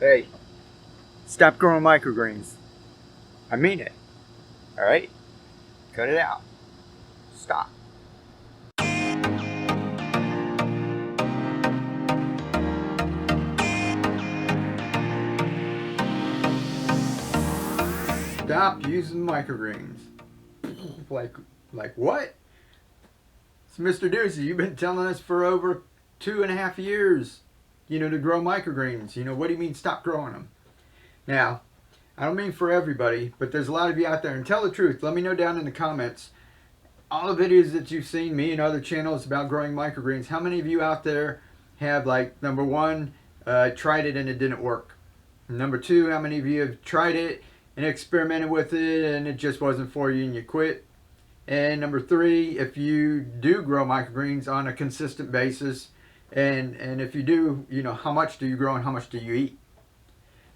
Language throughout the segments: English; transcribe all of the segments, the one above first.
Hey, stop growing microgreens. I mean it. All right? Cut it out. Stop. Stop using microgreens. Like what? It's Mr. Doozy. You've been telling us for over 2.5 years, to grow microgreens. What do you mean stop growing them? Now, I don't mean for everybody, but there's a lot of you out there. And tell the truth. Let me know down in the comments. All the videos that you've seen, me and other channels about growing microgreens, how many of you out there have, like, number one, tried it and it didn't work? Number two, how many of you have tried it and experimented with it and it just wasn't for you and you quit? And number three, if you do grow microgreens on a consistent basis, and if you do, how much do you grow and how much do you eat?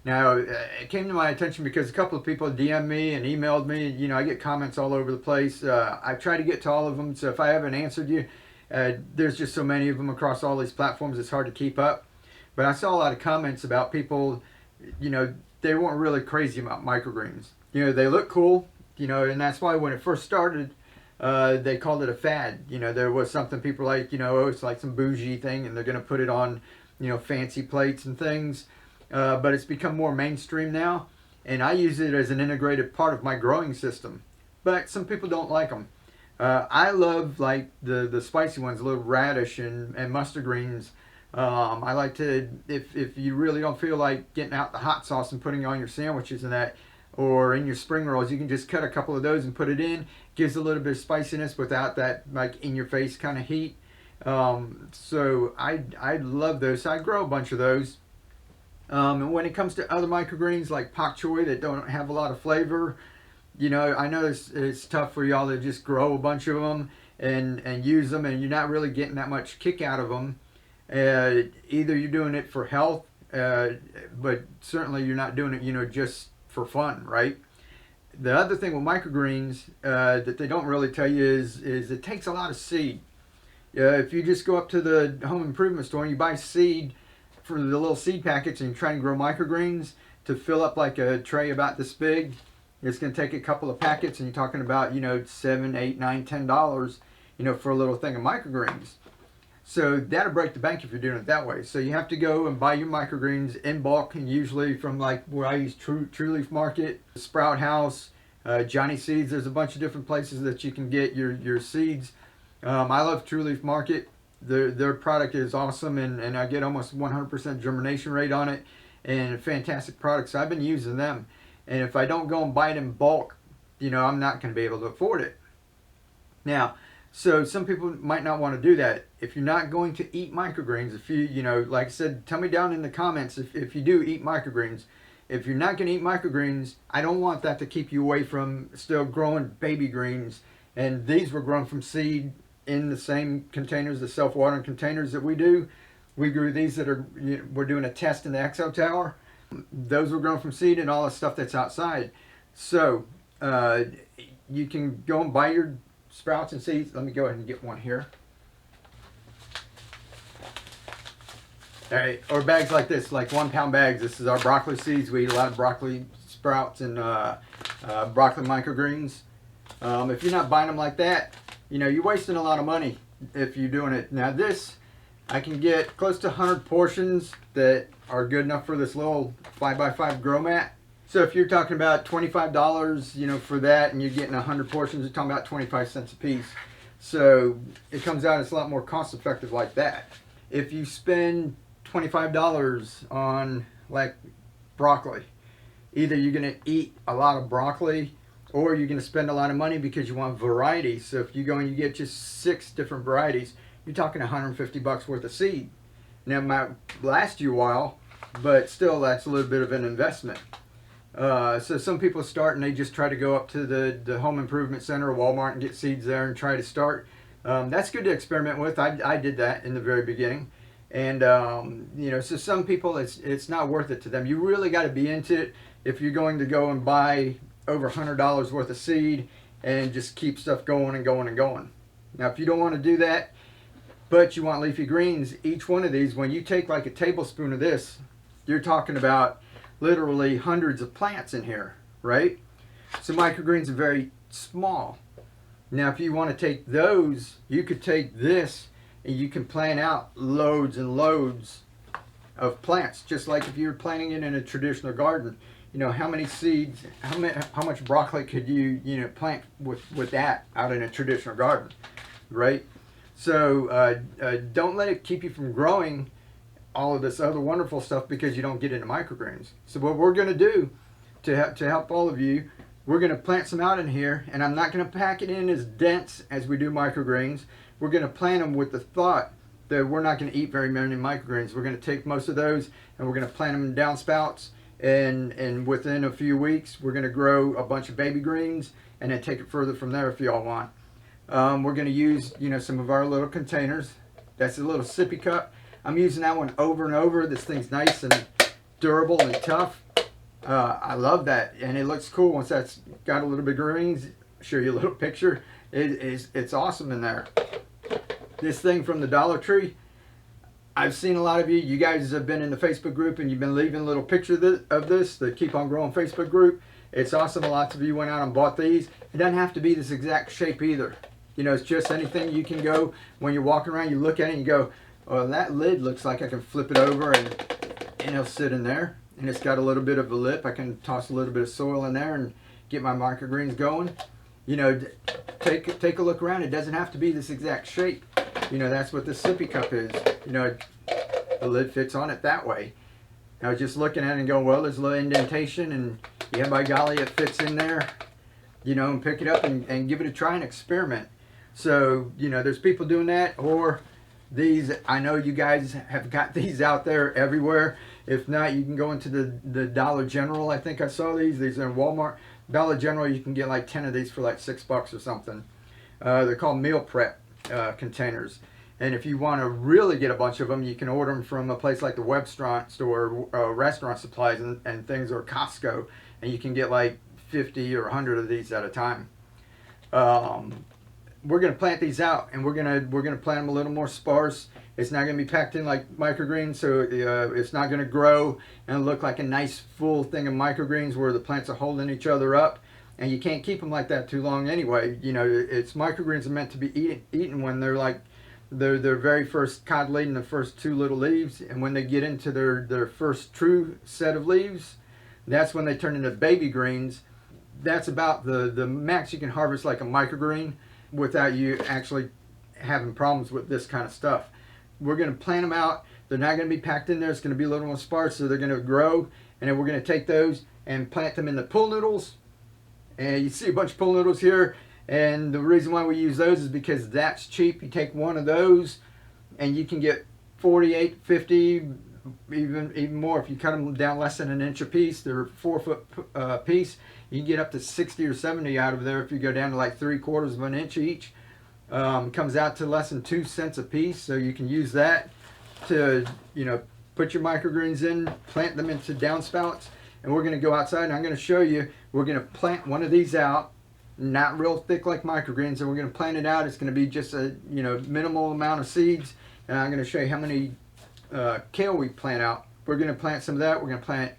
Now, it came to my attention because a couple of people DM'd me and emailed me. I get comments all over the place. I try to get to all of them, so if I haven't answered you, there's just so many of them across all these platforms, it's hard to keep up. But I saw a lot of comments about people, they weren't really crazy about microgreens. They look cool, and that's why when it first started, they called it a fad. There was something people like, oh, it's like some bougie thing, and they're going to put it on, fancy plates and things. But it's become more mainstream now, and I use it as an integrated part of my growing system. But some people don't like them. I love, like, the spicy ones, little radish and mustard greens. I like to, if you really don't feel like getting out the hot sauce and putting it on your sandwiches and that, or in your spring rolls, you can just cut a couple of those and put it in. Gives a little bit of spiciness without that, like, in your face kind of heat. So I love those. So I grow a bunch of those. And when it comes to other microgreens like pak choi that don't have a lot of flavor, I know it's tough for y'all to just grow a bunch of them and use them, and you're not really getting that much kick out of them. Either you're doing it for health, but certainly you're not doing it, just for fun, right? The other thing with microgreens that they don't really tell you is it takes a lot of seed. If you just go up to the home improvement store and you buy seed for the little seed packets and you try and grow microgreens to fill up like a tray about this big, it's going to take a couple of packets, and you're talking about, $7, $8, $9, $10, for a little thing of microgreens. So that'll break the bank if you're doing it that way. So you have to go and buy your microgreens in bulk, and usually from, like, where I use True Leaf Market, Sprout House, Johnny Seeds. There's a bunch of different places that you can get your seeds. I love True Leaf Market. Their product is awesome, and I get almost 100% germination rate on it, and a fantastic product. So I've been using them. And if I don't go and buy it in bulk, I'm not going to be able to afford it. Now, so some people might not want to do that. If you're not going to eat microgreens, if you, like I said, tell me down in the comments if you do eat microgreens. If you're not going to eat microgreens, I don't want that to keep you away from still growing baby greens. And these were grown from seed in the same containers, the self-watering containers that we do. We grew these that are, we're doing a test in the Exo Tower. Those were grown from seed and all the stuff that's outside. So you can go and buy your sprouts and seeds. Let me go ahead and get one here. All right, or bags like this, like 1 pound bags. This is our broccoli seeds. We eat a lot of broccoli sprouts and broccoli microgreens. If you're not buying them like that, you're wasting a lot of money if you're doing it. Now this, I can get close to 100 portions that are good enough for this little 5x5 grow mat. So if you're talking about $25, for that, and you're getting 100 portions, you're talking about 25 cents a piece. So it comes out, it's a lot more cost effective like that. If you spend $25 on, like, broccoli, either you're going to eat a lot of broccoli, or you're going to spend a lot of money because you want variety. So if you go and you get just 6 different varieties, you're talking $150 worth of seed. Now, it might last you a while, but still, that's a little bit of an investment. So some people start and they just try to go up to the home improvement center or Walmart and get seeds there and try to start. That's good to experiment with. I did that in the very beginning. And, so some people, it's not worth it to them. You really got to be into it if you're going to go and buy over $100 worth of seed and just keep stuff going and going and going. Now, if you don't want to do that, but you want leafy greens, each one of these, when you take like a tablespoon of this you're talking about literally hundreds of plants in here, right? So microgreens are very small. Now, if you want to take those, you could take this and you can plant out loads and loads of plants, just like if you were planting it in a traditional garden. You know, how many seeds, how much broccoli could you plant with that out in a traditional garden, right? So don't let it keep you from growing all of this other wonderful stuff because you don't get into microgreens. So what we're going to do to help all of you, we're going to plant some out in here, and I'm not going to pack it in as dense as we do microgreens. We're going to plant them with the thought that we're not going to eat very many microgreens. We're going to take most of those and we're going to plant them in downspouts, and within a few weeks we're going to grow a bunch of baby greens and then take it further from there if y'all want. We're going to use some of our little containers. That's a little sippy cup. I'm using that one over and over. This thing's nice and durable and tough. I love that, and it looks cool once that's got a little bit of greens. Show you a little picture. It's awesome in there. This thing from the Dollar Tree, I've seen a lot of you guys have been in the Facebook group and you've been leaving little pictures of this, the Keep On Growing Facebook group. It's awesome. Lots of you went out and bought these. It doesn't have to be this exact shape either. It's just anything you can go, when you're walking around, you look at it and you go, oh, that lid looks like I can flip it over and it'll sit in there. And it's got a little bit of a lip. I can toss a little bit of soil in there and get my microgreens going. Take a look around. It doesn't have to be this exact shape. That's what this sippy cup is. The lid fits on it that way. I was just looking at it and going, well, there's a little indentation, and yeah, by golly, it fits in there. And pick it up and give it a try and experiment. So, there's people doing that, or these, I know you guys have got these out there everywhere. If not, you can go into the Dollar General. I think I saw these. These are in Walmart. Dollar General, you can get like 10 of these for like $6 or something. They're called meal prep containers. And if you want to really get a bunch of them, you can order them from a place like the Webstaurant store, Restaurant Supplies and things, or Costco. And you can get like 50 or 100 of these at a time. We're going to plant these out, and we're gonna plant them a little more sparse. It's not going to be packed in like microgreens, so it's not going to grow and look like a nice full thing of microgreens where the plants are holding each other up. And you can't keep them like that too long anyway. It's microgreens are meant to be eaten when they're like their very first cotyledon, the first two little leaves, and when they get into their first true set of leaves, that's when they turn into baby greens. That's about the max you can harvest like a microgreen without you actually having problems with this kind of stuff. We're going to plant them out. They're not going to be packed in there. It's going to be a little more sparse, so they're going to grow. And then we're going to take those and plant them in the pool noodles. And you see a bunch of pool noodles here. And the reason why we use those is because that's cheap. You take one of those and you can get 48, 50, even more. If you cut them down less than an inch a piece, they're 4 foot piece. You can get up to 60 or 70 out of there if you go down to like 3/4 of an inch each. Comes out to less than 2 cents a piece, so you can use that to put your microgreens in, plant them into downspouts. And we're going to go outside and I'm going to show you. We're going to plant one of these out, not real thick like microgreens, and we're going to plant it out. It's going to be just a minimal amount of seeds, and I'm going to show you how many kale we plant out. We're going to plant some of that. We're going to plant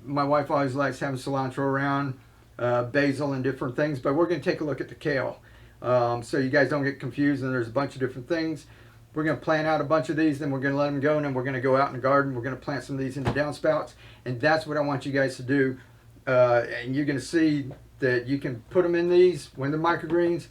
my wife always likes having cilantro around, basil and different things, but we're going to take a look at the kale. So you guys don't get confused, and there's a bunch of different things. We're going to plant out a bunch of these, then we're going to let them go, and then we're going to go out in the garden. We're going to plant some of these into downspouts, and that's what I want you guys to do. And you're going to see that you can put them in these when they're microgreens,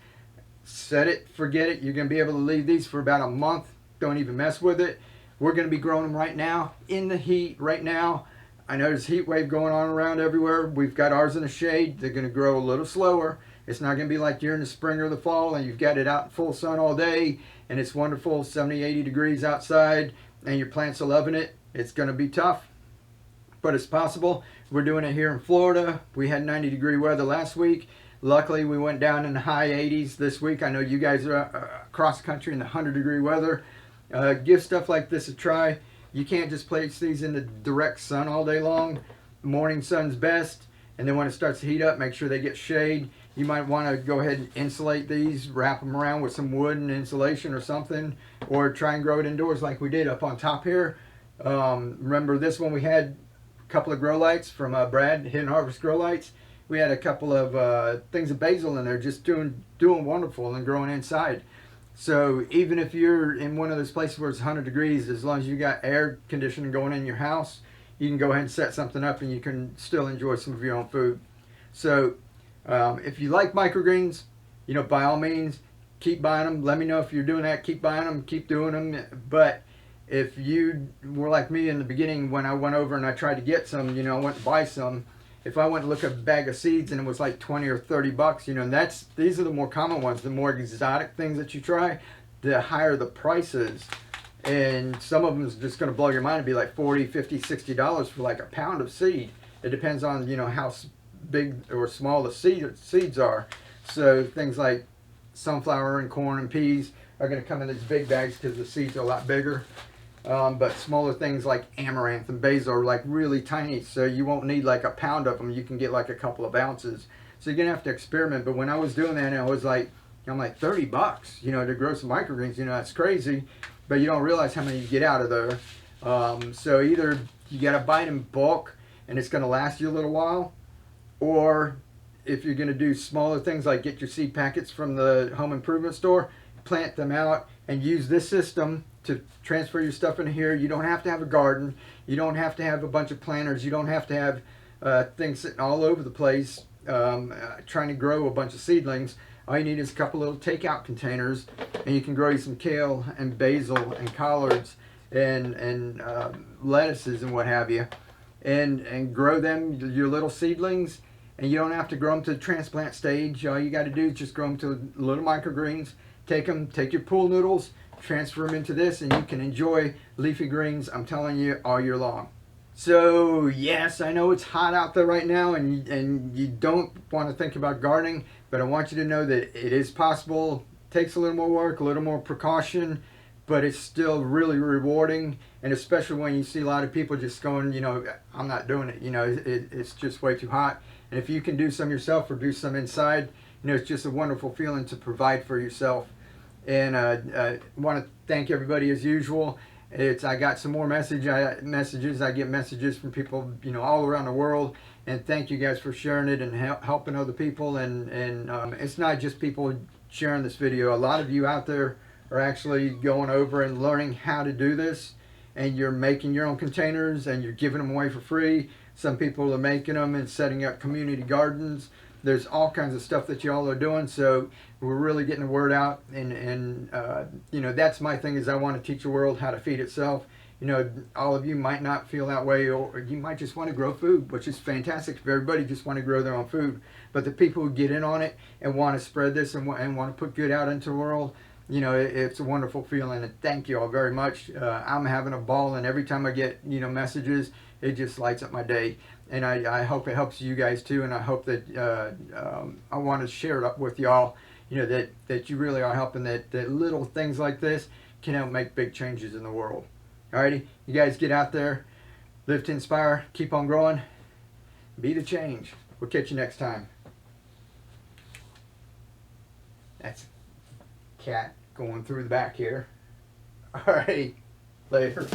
set it, forget it. You're going to be able to leave these for about a month. Don't even mess with it. We're going to be growing them right now in the heat right now. I know there's a heat wave going on around everywhere. We've got ours in the shade. They're going to grow a little slower. It's not going to be like you're in the spring or the fall and you've got it out in full sun all day and it's wonderful, 70, 80 degrees outside, and your plants are loving it. It's going to be tough, but it's possible. We're doing it here in Florida. We had 90-degree weather last week. Luckily, we went down in the high 80s this week. I know you guys are across the country in the 100-degree weather. Give stuff like this a try. You can't just place these in the direct sun all day long. Morning sun's best, and then when it starts to heat up, make sure they get shade. You might want to go ahead and insulate these, wrap them around with some wood and insulation or something, or try and grow it indoors like we did up on top here. Remember this one we had a couple of grow lights from Brad, Hidden Harvest Grow Lights. We had a couple of things of basil in there just doing wonderful and growing inside. So even if you're in one of those places where it's 100 degrees, as long as you got air conditioning going in your house, you can go ahead and set something up and you can still enjoy some of your own food. So if you like microgreens, you know, by all means, keep buying them. Let me know if you're doing that. Keep buying them. Keep doing them. But if you were like me in the beginning when I went over and I tried to get some, you know, I went to buy some. If I went to look at a bag of seeds and it was like 20 or 30 bucks, you know, and these are the more common ones. The more exotic things that you try, the higher the prices. And some of them is just going to blow your mind and be like 40, 50, 60 dollars for like a pound of seed. It depends on, you know, how big or small the seeds are. So things like sunflower and corn and peas are going to come in these big bags because the seeds are a lot bigger. But smaller things like amaranth and basil are like really tiny, so you won't need like a pound of them. You can get like a couple of ounces. So you're gonna have to experiment. But when I was doing that, I was like, I'm like 30 bucks, you know, to grow some microgreens. You know, that's crazy, but you don't realize how many you get out of there. So either you gotta buy it in bulk and it's gonna last you a little while, or if you're gonna do smaller things like get your seed packets from the home improvement store, plant them out and use this system to transfer your stuff in here. You don't have to have a garden. You don't have to have a bunch of planters. You don't have to have things sitting all over the place trying to grow a bunch of seedlings. All you need is a couple little takeout containers, and you can grow you some kale and basil and collards and lettuces and what have you, and grow them, your little seedlings. And you don't have to grow them to the transplant stage. All you got to do is just grow them to little microgreens. Take your pool noodles, transfer them into this, and you can enjoy leafy greens, I'm telling you, all year long. So yes, I know it's hot out there right now and you don't want to think about gardening, but I want you to know that it is possible. It takes a little more work, a little more precaution, but it's still really rewarding. And especially when you see a lot of people just going, you know, I'm not doing it, you know, it's just way too hot. And if you can do some yourself or do some inside, you know, it's just a wonderful feeling to provide for yourself. And I want to thank everybody as usual. I got some more messages. I get messages from people, you know, all around the world. And thank you guys for sharing it and helping other people. And it's not just people sharing this video. A lot of you out there are actually going over and learning how to do this. And you're making your own containers and you're giving them away for free. Some people are making them and setting up community gardens. There's all kinds of stuff that y'all are doing, so we're really getting the word out. And you know, that's my thing, is I want to teach the world how to feed itself. You know, all of you might not feel that way, or you might just want to grow food, which is fantastic if everybody just want to grow their own food. But the people who get in on it and want to spread this and want to put good out into the world, you know, it's a wonderful feeling. And thank you all very much. I'm having a ball, and every time I get, you know, messages, it just lights up my day. And I hope it helps you guys too, and I hope that I want to share it up with y'all, you know, that you really are helping, that little things like this can help make big changes in the world. Alrighty, you guys get out there, live to inspire, keep on growing, be the change. We'll catch you next time. That's a cat going through the back here. Alrighty, later.